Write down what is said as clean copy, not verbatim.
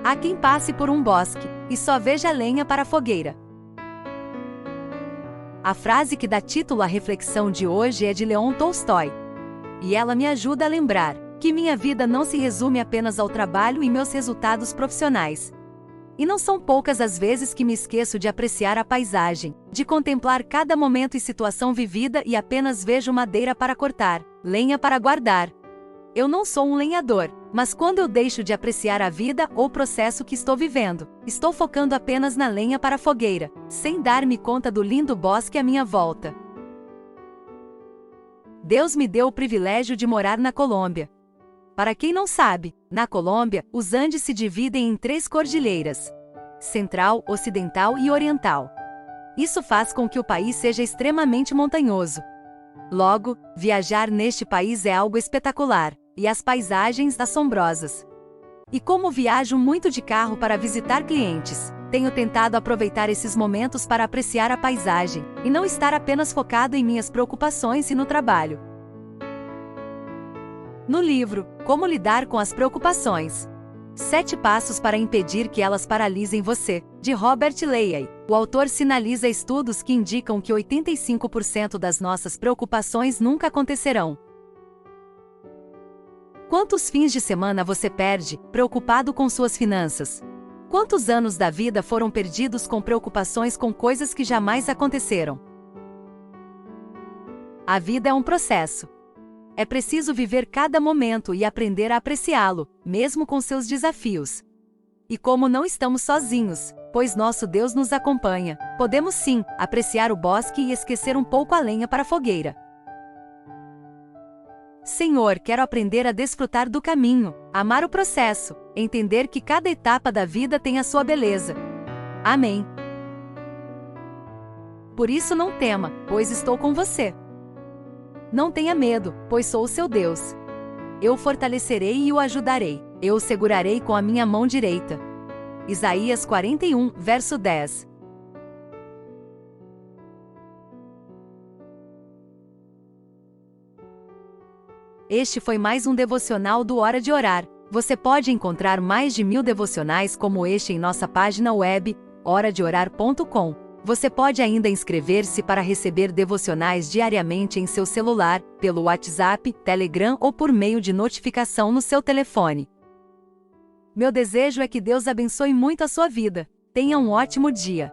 Há quem passe por um bosque e só veja lenha para a fogueira. A frase que dá título à reflexão de hoje é de Leon Tolstói. E ela me ajuda a lembrar que minha vida não se resume apenas ao trabalho e meus resultados profissionais. E não são poucas as vezes que me esqueço de apreciar a paisagem, de contemplar cada momento e situação vivida e apenas vejo madeira para cortar, lenha para guardar. Eu não sou um lenhador, mas quando eu deixo de apreciar a vida ou o processo que estou vivendo, estou focando apenas na lenha para a fogueira, sem dar-me conta do lindo bosque à minha volta. Deus me deu o privilégio de morar na Colômbia. Para quem não sabe, na Colômbia, os Andes se dividem em 3 cordilheiras: Central, Ocidental e Oriental. Isso faz com que o país seja extremamente montanhoso. Logo, viajar neste país é algo espetacular, e as paisagens assombrosas. E como viajo muito de carro para visitar clientes, tenho tentado aproveitar esses momentos para apreciar a paisagem, e não estar apenas focado em minhas preocupações e no trabalho. No livro Como Lidar com as Preocupações, 7 passos para impedir que elas paralisem você, de Robert Leahy, o autor sinaliza estudos que indicam que 85% das nossas preocupações nunca acontecerão. Quantos fins de semana você perde, preocupado com suas finanças? Quantos anos da vida foram perdidos com preocupações com coisas que jamais aconteceram? A vida é um processo. É preciso viver cada momento e aprender a apreciá-lo, mesmo com seus desafios. E como não estamos sozinhos, pois nosso Deus nos acompanha, podemos sim apreciar o bosque e esquecer um pouco a lenha para a fogueira. Senhor, quero aprender a desfrutar do caminho, amar o processo, entender que cada etapa da vida tem a sua beleza. Amém. Por isso não tema, pois estou com você. Não tenha medo, pois sou o seu Deus. Eu o fortalecerei e o ajudarei, eu o segurarei com a minha mão direita. Isaías 41, verso 10. Este foi mais um devocional do Hora de Orar. Você pode encontrar mais de 1000 devocionais como este em nossa página web, horadeorar.com. Você pode ainda inscrever-se para receber devocionais diariamente em seu celular, pelo WhatsApp, Telegram ou por meio de notificação no seu telefone. Meu desejo é que Deus abençoe muito a sua vida. Tenha um ótimo dia.